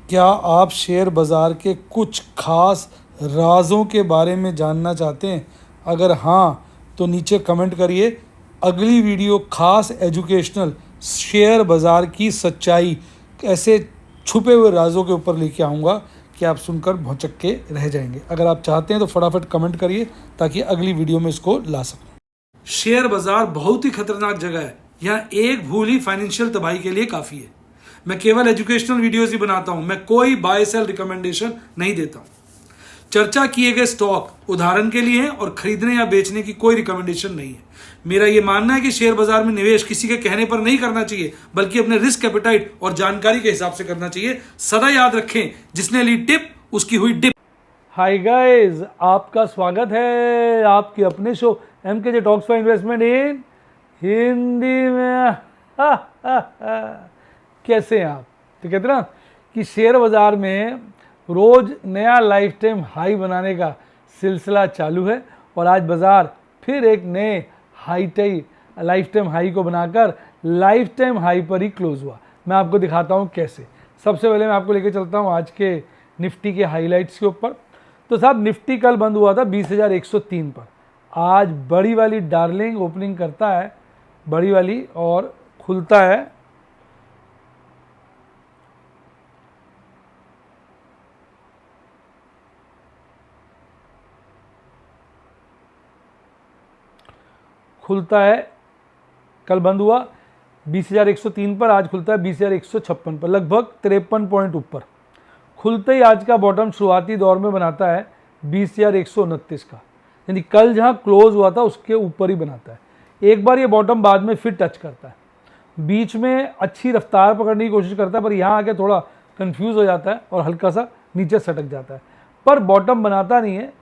क्या आप शेयर बाज़ार के कुछ खास राज़ों के बारे में जानना चाहते हैं? अगर हाँ, तो नीचे कमेंट करिए। अगली वीडियो खास एजुकेशनल शेयर बाज़ार की सच्चाई, ऐसे छुपे हुए राज़ों के ऊपर लेके आऊँगा कि आप सुनकर भौचक्के के रह जाएंगे। अगर आप चाहते हैं तो फटाफट कमेंट करिए ताकि अगली वीडियो में इसको ला सकूँ। शेयर बाज़ार बहुत ही खतरनाक जगह है। यहाँ एक भूल ही फाइनेंशियल तबाही के लिए काफ़ी है। मैं केवल एजुकेशनल वीडियोस ही बनाता हूं, मैं कोई बाय सेल रिकमेंडेशन नहीं देता हूं। चर्चा किए गए स्टॉक उदाहरण के लिए हैं और खरीदने या बेचने की कोई रिकमेंडेशन नहीं है। मेरा यह मानना है कि शेयर बाजार में निवेश किसी के कहने पर नहीं करना चाहिए, बल्कि अपने रिस्क एपेटाइट और जानकारी के हिसाब से करना चाहिए। सदा याद रखें, जिसने ली टिप उसकी हुई डिप। हाय गाइस, आपका स्वागत है आपके अपने show MKJ talks for investment इन हिंदी में। कैसे हैं आप? तो कहते ना कि शेयर बाज़ार में रोज़ नया लाइफ टाइम हाई बनाने का सिलसिला चालू है और आज बाज़ार फिर एक नए लाइफ टाइम हाई को बनाकर लाइफ टाइम हाई पर ही क्लोज हुआ। मैं आपको दिखाता हूँ कैसे। सबसे पहले मैं आपको लेके चलता हूँ आज के निफ्टी के हाईलाइट्स के ऊपर। तो साहब, निफ्टी कल बंद हुआ था 20,103 पर। आज बड़ी वाली डार्लिंग ओपनिंग करता है, बड़ी वाली, और खुलता है कल बंद हुआ 20,103 पर, आज खुलता है 20,156 पर, लगभग 53 पॉइंट ऊपर। खुलते ही आज का बॉटम शुरुआती दौर में बनाता है 20,129 का, यानी कल जहां क्लोज हुआ था उसके ऊपर ही बनाता है। एक बार ये बॉटम बाद में फिर टच करता है, बीच में अच्छी रफ्तार पकड़ने की कोशिश करता है, पर यहाँ आके थोड़ा कंफ्यूज हो जाता है और हल्का सा नीचे सटक जाता है, पर बॉटम बनाता नहीं है।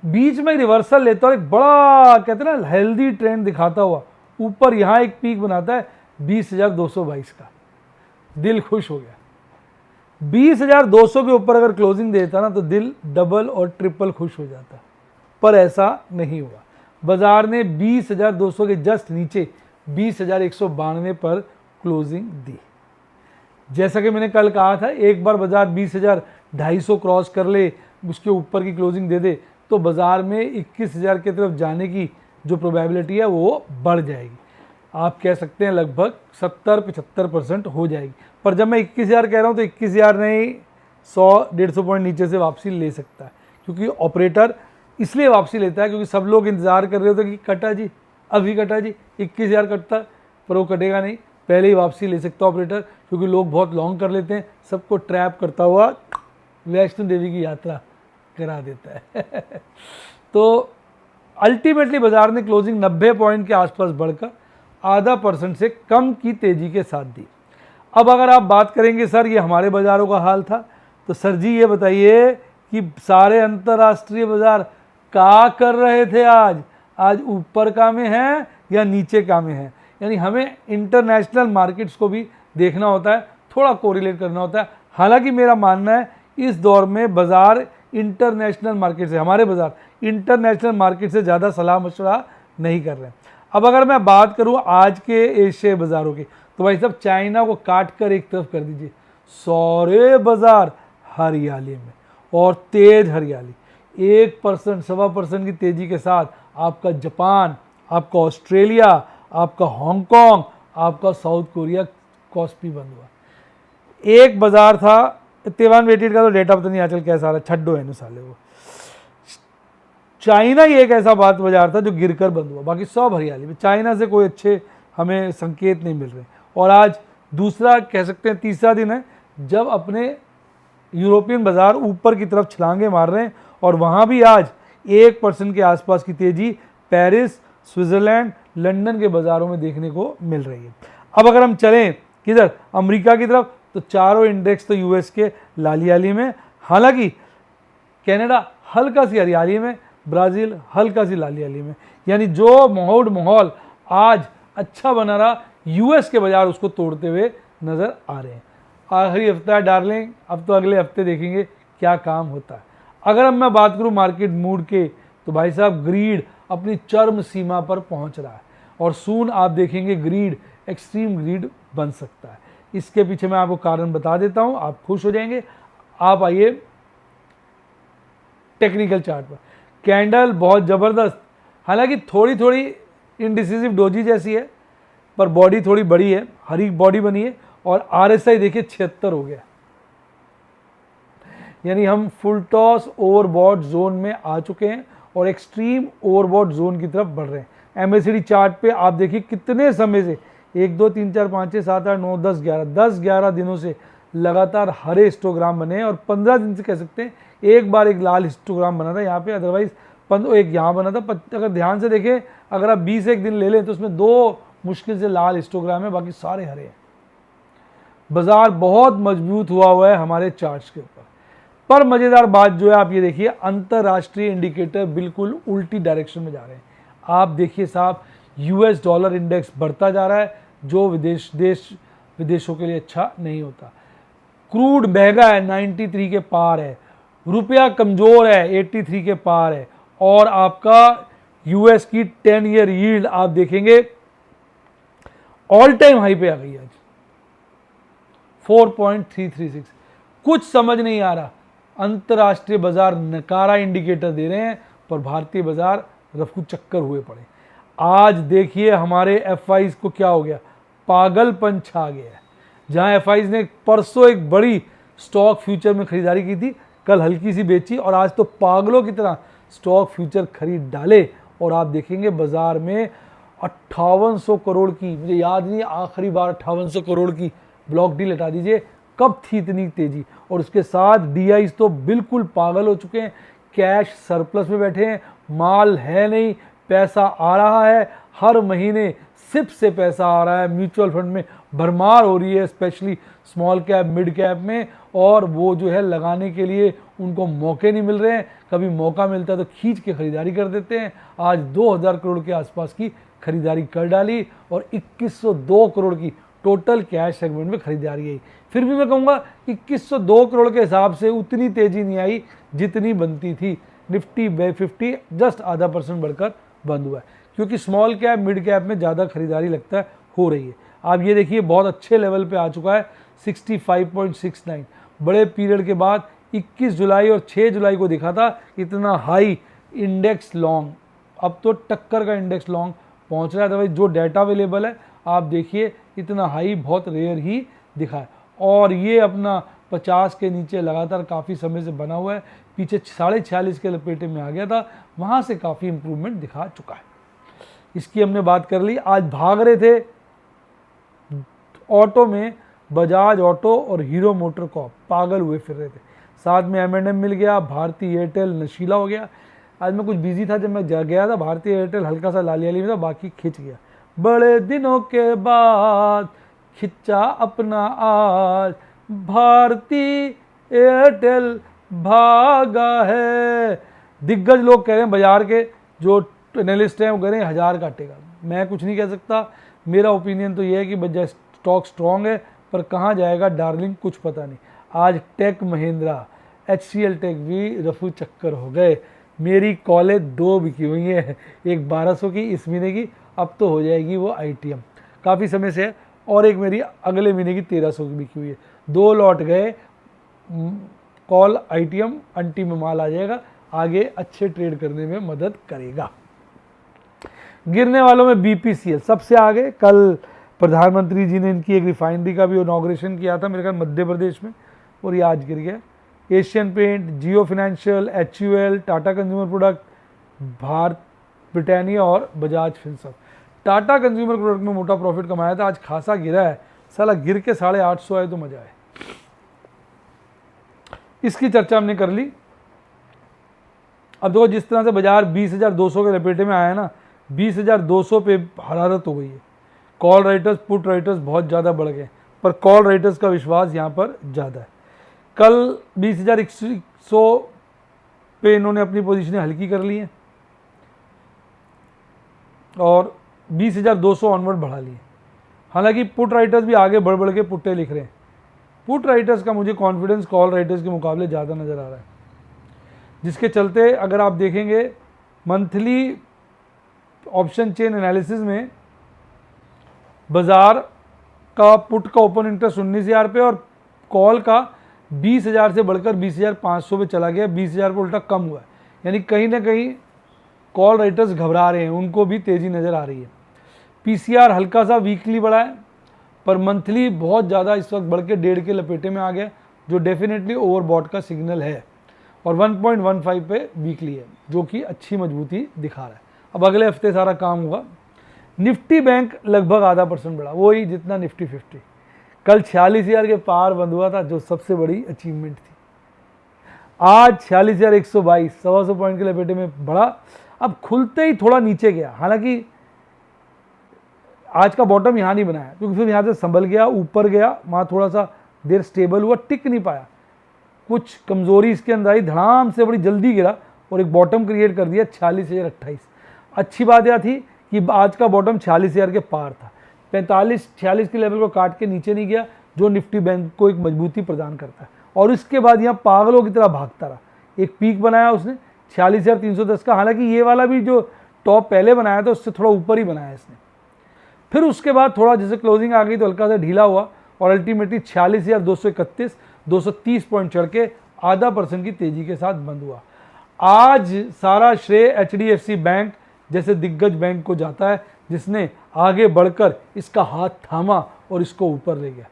बीच में रिवर्सल लेता और एक बड़ा, कहते हैं ना, हेल्दी ट्रेंड दिखाता हुआ ऊपर यहाँ एक पीक बनाता है 20,222 का। दिल खुश हो गया। 20,200 के ऊपर अगर क्लोजिंग देता ना तो दिल डबल और ट्रिपल खुश हो जाता, पर ऐसा नहीं हुआ। बाजार ने 20,200 के जस्ट नीचे 20,192 पर क्लोजिंग दी। जैसा कि मैंने कल कहा था, एक बार बाजार 20,250 क्रॉस कर ले, उसके ऊपर की क्लोजिंग दे दे, तो बाजार में 21,000 की तरफ जाने की जो प्रोबेबिलिटी है वो बढ़ जाएगी। आप कह सकते हैं लगभग 70-75% हो जाएगी। पर जब मैं 21,000 कह रहा हूँ तो 21,000 नहीं, 100-150 पॉइंट नीचे से वापसी ले सकता है, क्योंकि ऑपरेटर इसलिए वापसी लेता है क्योंकि सब लोग इंतजार कर रहे होते कि कटा जी, अभी कटा जी, 21,000 कटता, पर वो कटेगा नहीं, पहले ही वापसी ले सकता ऑपरेटर, क्योंकि लोग बहुत लॉन्ग कर लेते हैं। सबको ट्रैप करता हुआ वैष्णो देवी की यात्रा करा देता है। तो अल्टीमेटली बाजार ने क्लोजिंग 90 पॉइंट के आसपास बढ़कर 0.5% से कम की तेजी के साथ दी। अब अगर आप बात करेंगे सर ये हमारे बाजारों का हाल था, तो सर जी ये बताइए कि सारे अंतर्राष्ट्रीय बाजार क्या कर रहे थे आज ऊपर का में हैं या नीचे का में हैं? यानी हमें इंटरनेशनल मार्केट्स को भी देखना होता है, थोड़ा कोरिलेट करना होता है। हालांकि मेरा मानना है इस दौर में बाजार इंटरनेशनल मार्केट से, हमारे बाजार इंटरनेशनल मार्केट से ज़्यादा सलाह मशवरा नहीं कर रहे हैं। अब अगर मैं बात करूं आज के एशियाई बाज़ारों की, तो भाई साहब चाइना को काट कर एक तरफ कर दीजिए, सारे बाज़ार हरियाली में, और तेज हरियाली। 1%, 1.25% की तेज़ी के साथ आपका जापान, आपका ऑस्ट्रेलिया, आपका हांगकांग, आपका साउथ कोरिया कॉस्पी बंद हुआ। एक बाज़ार था तेवान वेटेड का, तो डेटा पता नहीं आजकल कैसा आ रहा है, छड्डो है ना साले वो। चाइना ही एक ऐसा बाजार था जो गिरकर बंद हुआ, बाकी सब हरियाली में। चाइना से कोई अच्छे हमें संकेत नहीं मिल रहे। और आज दूसरा कह सकते हैं तीसरा दिन है जब अपने यूरोपियन बाजार ऊपर की तरफ छलांगे मार रहे हैं, और वहाँ भी आज 1% के आसपास की तेज़ी पेरिस, स्विट्ज़रलैंड, लंदन के बाज़ारों में देखने को मिल रही है। अब अगर हम चलें किधर, अमेरिका की तरफ, तो चारों इंडेक्स तो यूएस के लालियाली में, हालांकि कनाडा हल्का सी हरियाली में, ब्राज़ील हल्का सी लालियाली में। यानी जो माहौल आज अच्छा बना रहा, यूएस के बाजार उसको तोड़ते हुए नज़र आ रहे हैं। आखिरी हफ्ता है डार्लिंग, अब तो अगले हफ्ते देखेंगे क्या काम होता है। अगर अब मैं बात करूं मार्केट मूड के, तो भाई साहब ग्रीड अपनी चरम सीमा पर पहुंच रहा है, और सून आप देखेंगे ग्रीड एक्सट्रीम ग्रीड बन सकता है। इसके पीछे मैं आपको कारण बता देता हूं, आप खुश हो जाएंगे। आप आइए टेक्निकल चार्ट पर। कैंडल बहुत ज़बरदस्त, हालांकि थोड़ी थोड़ी इंडिसिसिव डोजी जैसी है, पर बॉडी थोड़ी बड़ी है, हरी बॉडी बनी है। और RSI देखिए 76 हो गया, यानी हम फुल टॉस ओवरबॉट जोन में आ चुके हैं और एक्सट्रीम ओवरबॉट जोन की तरफ बढ़ रहे हैं। MACD चार्ट पे आप देखिए कितने समय से 1 2 3 4 5 6 7 8 9 10 11 दिनों से लगातार हरे हिस्टोग्राम बने हैं। और 15 दिन से कह सकते हैं एक बार एक लाल हिस्टोग्राम बना था यहाँ पे, अदरवाइज एक यहाँ बना था। अगर ध्यान से देखें, अगर आप 20 एक दिन ले लें तो उसमें 2 मुश्किल से लाल हिस्टोग्राम है, बाकी सारे हरे हैं। बाजार बहुत मजबूत हुआ है हमारे चार्ट्स के ऊपर। पर मजेदार बात जो है, आप ये देखिए अंतरराष्ट्रीय इंडिकेटर बिल्कुल उल्टी डायरेक्शन में जा रहे हैं। आप देखिए साहब, US डॉलर इंडेक्स बढ़ता जा रहा है, जो विदेशों के लिए अच्छा नहीं होता। क्रूड महंगा है, 93 के पार है। रुपया कमजोर है, 83 के पार है। और आपका US की 10 ईयर यील्ड आप देखेंगे ऑल टाइम हाई पे आ गई आज, 4.336। कुछ समझ नहीं आ रहा, अंतरराष्ट्रीय बाजार नकारा इंडिकेटर दे रहे हैं, पर भारतीय बाजार रफू चक्कर हुए पड़े। आज देखिए हमारे FIs को क्या हो गया, पागलपन छा गया है। जहां FIs ने परसों एक बड़ी स्टॉक फ्यूचर में खरीदारी की थी, कल हल्की सी बेची और आज तो पागलों की तरह स्टॉक फ्यूचर खरीद डाले। और आप देखेंगे बाजार में 5800 करोड़ की, मुझे याद नहीं आखिरी बार 5800 करोड़ की ब्लॉक डील, हटा दीजिए कब थी इतनी तेजी। और उसके साथ DIs तो बिल्कुल पागल हो चुके हैं, कैश सरप्लस में बैठे हैं, माल है नहीं, पैसा आ रहा है, हर महीने सिप से पैसा आ रहा है, म्यूचुअल फंड में भरमार हो रही है, specially small cap mid cap में। और वो जो है लगाने के लिए उनको मौके नहीं मिल रहे हैं, कभी मौका मिलता है तो खींच के खरीदारी कर देते हैं। आज 2000 करोड़ के आसपास की खरीदारी कर डाली और 2102 करोड़ की टोटल कैश सेगमेंट में खरीदारी आई। फिर भी मैं कहूँगा 2102 करोड़ के हिसाब से उतनी तेजी नहीं आई जितनी बनती थी। निफ्टी 50 जस्ट आधा % बढ़कर बंद हुआ है, क्योंकि स्मॉल कैप मिड कैप में ज़्यादा खरीदारी लगता है हो रही है। आप ये देखिए बहुत अच्छे लेवल पे आ चुका है 65.69। बड़े पीरियड के बाद 21 जुलाई और 6 जुलाई को दिखा था इतना हाई इंडेक्स लॉन्ग, अब तो टक्कर का इंडेक्स लॉन्ग पहुंच रहा है। अदरवाइज जो डाटा अवेलेबल है आप देखिए इतना हाई बहुत रेयर ही दिखा है। और ये अपना 50 के नीचे लगातार काफ़ी समय से बना हुआ है, पीछे 46.5 के लपेटे में आ गया था, वहाँ से काफ़ी इंप्रूवमेंट दिखा चुका है। इसकी हमने बात कर ली। आज भाग रहे थे ऑटो में बजाज ऑटो और हीरो मोटर कॉर्प, पागल हुए फिर रहे थे। साथ में M&M मिल गया, भारतीय एयरटेल नशीला हो गया। आज मैं कुछ बिजी था, जब मैं गया था भारतीय एयरटेल हल्का सा लाली में था, बाकी खिंच गया। बड़े दिनों के बाद खिंचा अपना आज, भारतीय एयरटेल भागा है। दिग्गज लोग कह रहे हैं, बाजार के जो एनालिस्ट हैं वो कह रहे हैं 1000 काटेगा। मैं कुछ नहीं कह सकता, मेरा ओपिनियन तो ये है कि बजाय स्टॉक स्ट्रॉन्ग है, पर कहाँ जाएगा डार्लिंग कुछ पता नहीं। आज टेक महिंद्रा HCL टेक भी रफू चक्कर हो गए। मेरी कॉलेज 2 बिकी हुई है, एक 1200 की इस महीने की, अब तो हो जाएगी वो ITM, काफ़ी समय से है, और एक मेरी अगले महीने की 1300 की बिकी हुई है। 2 लौट गए, कॉल ITM अंटी में माल आ जाएगा, आगे अच्छे ट्रेड करने में मदद करेगा। गिरने वालों में BPCL सबसे आगे। कल प्रधानमंत्री जी ने इनकी एक रिफाइनरी का भी इनॉग्रेशन किया था मेरे ख्याल मध्य प्रदेश में, और ये आज गिर गया। एशियन पेंट, जियो फाइनेंशियल, HUL, टाटा कंज्यूमर प्रोडक्ट, भारत ब्रिटानिया और बजाज फिनसर्व। टाटा कंज्यूमर प्रोडक्ट में मोटा प्रॉफिट कमाया था, आज खासा गिरा है, साला गिर के 850 आए तो मजा आए। इसकी चर्चा हमने कर ली। अब देखो जिस तरह से बाजार 20,200 के लपेटे में आया ना, 20,200 पे हरारत हो गई है। कॉल राइटर्स पुट राइटर्स बहुत ज़्यादा बढ़ गए, पर कॉल राइटर्स का विश्वास यहाँ पर ज़्यादा है। कल 20,100 पे इन्होंने अपनी पोजीशनें हल्की कर ली हैं और 20,200 ऑनवर्ड बढ़ा लिए। हालांकि पुट राइटर्स भी आगे बढ़ बढ़ के पुट्टे लिख रहे हैं। पुट राइटर्स का मुझे कॉन्फिडेंस कॉल राइटर्स के मुकाबले ज़्यादा नज़र आ रहा है, जिसके चलते अगर आप देखेंगे मंथली ऑप्शन चेन एनालिसिस में बाजार का पुट का ओपन इंटरेस्ट 19,000 पे और कॉल का 20,000 से बढ़कर 20,500 पे चला गया, 20,000 पे उल्टा कम हुआ है। यानी कहीं ना कहीं कॉल राइटर्स घबरा रहे हैं, उनको भी तेज़ी नज़र आ रही है। पीसीआर हल्का सा वीकली बढ़ा है, पर मंथली बहुत ज़्यादा इस वक्त बढ़ के 1.5 के लपेटे में आ गया, जो डेफिनेटली ओवरबॉट का सिग्नल है। और 1.15 पे वीकली है, जो कि अच्छी मजबूती दिखा रहा है। अब अगले हफ्ते सारा काम होगा। निफ्टी बैंक लगभग आधा % बढ़ा, वही जितना निफ्टी 50। कल 46,000 के पार बंद हुआ था, जो सबसे बड़ी अचीवमेंट थी। आज 46,122, 125 पॉइंट के लपेटे में बढ़ा। अब खुलते ही थोड़ा नीचे गया, हालांकि आज का बॉटम यहाँ नहीं बनाया, क्योंकि फिर यहाँ से संभल गया, ऊपर गया, वहाँ थोड़ा सा देर स्टेबल हुआ, टिक नहीं पाया। कुछ कमजोरी इसके अंदर आई, धड़ाम से बड़ी जल्दी गिरा और एक बॉटम क्रिएट कर दिया 46,028। अच्छी बात यह थी कि आज का बॉटम 46,000 के पार था, 45-46 के लेवल को काट के नीचे नहीं गया, जो निफ्टी बैंक को एक मजबूती प्रदान करता है। और इसके बाद यहाँ पागलों की तरह भागता रहा। एक पीक बनाया उसने 46,310 का, हालांकि ये वाला भी जो टॉप पहले बनाया था उससे थोड़ा ऊपर ही बनाया इसने। फिर उसके बाद थोड़ा जैसे क्लोजिंग आ गई तो हल्का सा ढीला हुआ और अल्टीमेटली 46,231, 230 पॉइंट चढ़ के आधा % की तेजी के साथ बंद हुआ। आज सारा श्रेय एचडीएफसी बैंक जैसे दिग्गज बैंक को जाता है, जिसने आगे बढ़कर इसका हाथ थामा और इसको ऊपर ले गया।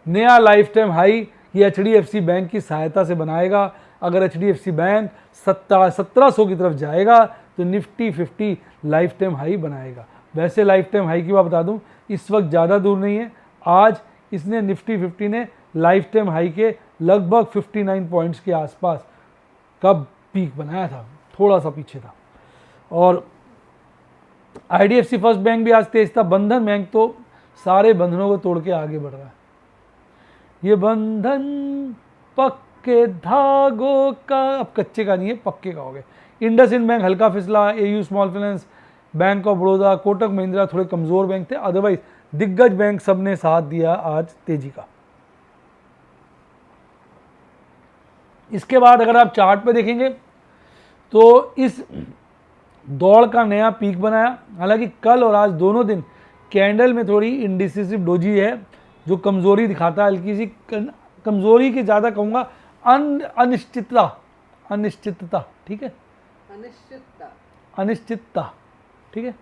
नया लाइफ टाइम हाई ये एचडीएफसी बैंक की सहायता से बनाएगा। अगर एचडीएफसी बैंक 1700 की तरफ जाएगा तो निफ्टी 50 लाइफ टाइम हाई बनाएगा। वैसे लाइफ टाइम हाई की बात बता दूं, इस वक्त ज़्यादा दूर नहीं है। आज इसने निफ्टी 50 ने लाइफ टाइम हाई के लगभग 59 पॉइंट्स के आसपास कब पीक बनाया था, थोड़ा सा पीछे था। और आईडीएफसी फर्स्ट बैंक भी आज तेज था। बंधन बैंक तो सारे बंधनों को तोड़ के आगे बढ़ रहा है। ये बंधन पक्के धागों का, अब कच्चे का नहीं है, पक्के का हो गया। इंडसइंड बैंक हल्का फिसला, एयू स्मॉल फाइनेंस, बैंक ऑफ बड़ौदा, कोटक महिंद्रा थोड़े कमजोर बैंक थे। अदरवाइज दिग्गज बैंक सबने साथ दिया आज तेजी का। इसके बाद अगर आप चार्ट पे देखेंगे तो इस दौड़ का नया पीक बनाया। हालांकि कल और आज दोनों दिन कैंडल में थोड़ी इंडिसिसिव डोजी है, जो कमजोरी दिखाता है, हल्की सी कमजोरी की ज़्यादा कहूँगा अनिश्चितता, ठीक है, अनिश्चितता, ठीक है,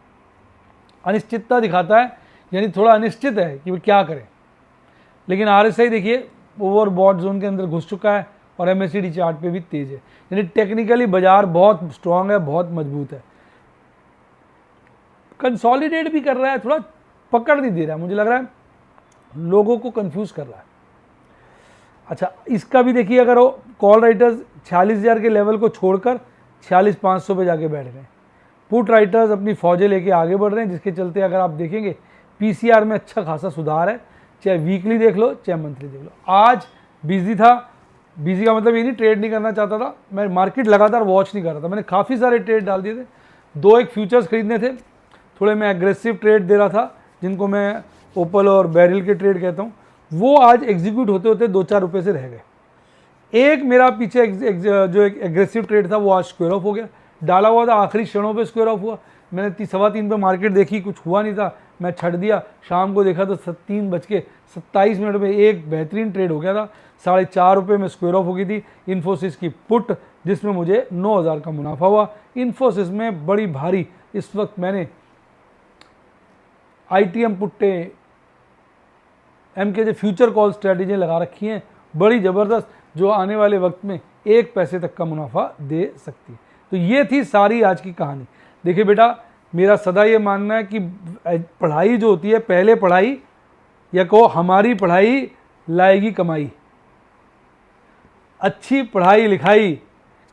अनिश्चितता दिखाता है, यानी थोड़ा अनिश्चित है कि वो क्या करें। लेकिन आरएसआई देखिए ओवरबॉट जोन के अंदर घुस चुका है और एमएससीडी चार्ट पे भी तेज है, यानी टेक्निकली बाजार बहुत स्ट्रांग है, बहुत मजबूत है। कंसोलिडेट भी कर रहा है, थोड़ा पकड़ नहीं दे रहा है, मुझे लग रहा है लोगों को कंफ्यूज कर रहा है। अच्छा, इसका भी देखिए, अगर वो कॉल राइटर्स 46,000 के लेवल को छोड़कर 46,500 पे जाके बैठ गए, पुट राइटर्स अपनी फौजें लेके आगे बढ़ रहे हैं, जिसके चलते अगर आप देखेंगे पीसीआर में अच्छा खासा सुधार है, चाहे वीकली देख लो चाहे मंथली देख लो। आज बिजी था, बिजी का मतलब ये नहीं ट्रेड नहीं करना चाहता था, मैं मार्केट लगातार वॉच नहीं कर रहा था, मैंने काफ़ी सारे ट्रेड डाल दिए थे। 2-1 फ्यूचर्स खरीदने थे, थोड़े मैं एग्रेसिव ट्रेड दे रहा था, जिनको मैं ओपल और बैरिल के ट्रेड कहता हूँ, वो आज एग्जीक्यूट होते होते 2-4 रुपये से रह गए। एक मेरा पीछे जो एक एग्रेसिव ट्रेड था वो आज स्क्वायर ऑफ हो गया, डाला हुआ था आखिरी क्षणों पे स्क्वायर ऑफ हुआ। मैंने 3:15 पे मार्केट देखी, कुछ हुआ नहीं था, मैं छट दिया। शाम को देखा तो 3:27 में एक बेहतरीन ट्रेड हो गया था, 4.5 रुपये में स्क्वायर ऑफ हो गई थी इन्फोसिस की पुट, जिसमें मुझे 9,000 का मुनाफा हुआ। इन्फोसिस में बड़ी भारी इस वक्त मैंने आईटीएम पुट्टे एमके फ्यूचर कॉल स्ट्रैटेजी लगा रखी हैं, बड़ी ज़बरदस्त, जो आने वाले वक्त में 1 पैसे तक का मुनाफा दे सकती है। तो ये थी सारी आज की कहानी। देखिए बेटा, मेरा सदा ये मानना है कि पढ़ाई जो होती है, पहले पढ़ाई या कहो हमारी पढ़ाई लाएगी कमाई, अच्छी पढ़ाई लिखाई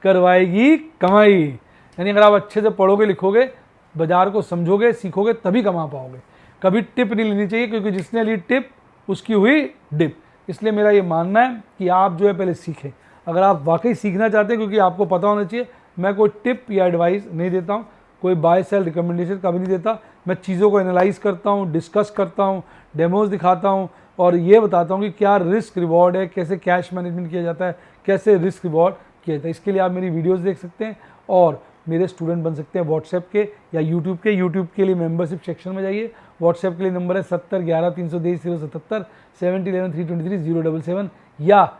करवाएगी कमाई। यानी अगर आप अच्छे से पढ़ोगे लिखोगे, बाजार को समझोगे सीखोगे, तभी कमा पाओगे। कभी टिप नहीं लेनी चाहिए, क्योंकि जिसने ली टिप उसकी हुई डिप। इसलिए मेरा ये मानना है कि आप जो है पहले सीखें। अगर आप वाकई सीखना चाहते हैं, क्योंकि आपको पता होना चाहिए, मैं कोई टिप या एडवाइस नहीं देता हूँ, कोई बाय सेल रिकमेंडेशन कभी नहीं देता। मैं चीज़ों को एनालाइज करता हूँ, डिस्कस करता हूँ, डेमोज दिखाता हूँ और ये बताता हूँ कि क्या रिस्क रिवॉर्ड है, कैसे कैश मैनेजमेंट किया जाता है, कैसे रिस्क रिवॉर्ड किया जाता है। इसके लिए आप मेरी वीडियोज़ देख सकते हैं और मेरे स्टूडेंट बन सकते हैं व्हाट्सएप के या यूट्यूब के। यूट्यूब के लिए मेंबरशिप सेक्शन में जाइए, व्हाट्सएप के लिए नंबर है 7011-323-077, 7011-323-077, या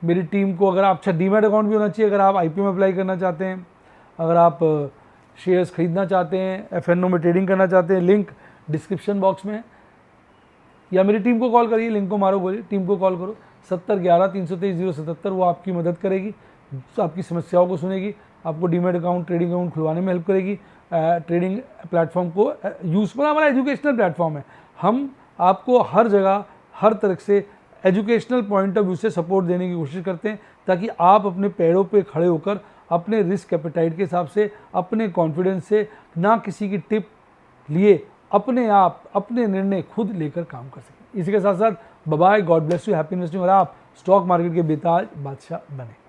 मेरी टीम को अगर आप, अच्छा डीमैट अकाउंट भी होना चाहिए अगर आप आईपीओ में अप्लाई करना चाहते हैं, अगर आप शेयर्स खरीदना चाहते हैं, एफएनओ में ट्रेडिंग करना चाहते हैं, लिंक डिस्क्रिप्शन बॉक्स में है, या मेरी टीम को कॉल करिए, लिंक को मारो, बोलिए टीम को कॉल करो 7011-323-077, वो आपकी मदद करेगी, आपकी समस्याओं को सुनेगी, आपको डीमैट अकाउंट, ट्रेडिंग अकाउंट खुलवाने में हेल्प करेगी। ट्रेडिंग प्लेटफॉर्म को यूज़फुल, हमारा एजुकेशनल प्लेटफॉर्म है, हम आपको हर जगह हर तरह से एजुकेशनल पॉइंट ऑफ व्यू से सपोर्ट देने की कोशिश करते हैं, ताकि आप अपने पैरों पे खड़े होकर अपने रिस्क एपेटाइट के हिसाब से, अपने कॉन्फिडेंस से, ना किसी की टिप लिए अपने आप अपने निर्णय खुद लेकर काम कर सकें। इसी के साथ साथ bye, God bless you, happy investing, और आप स्टॉक मार्केट के बेताज बादशाह बने।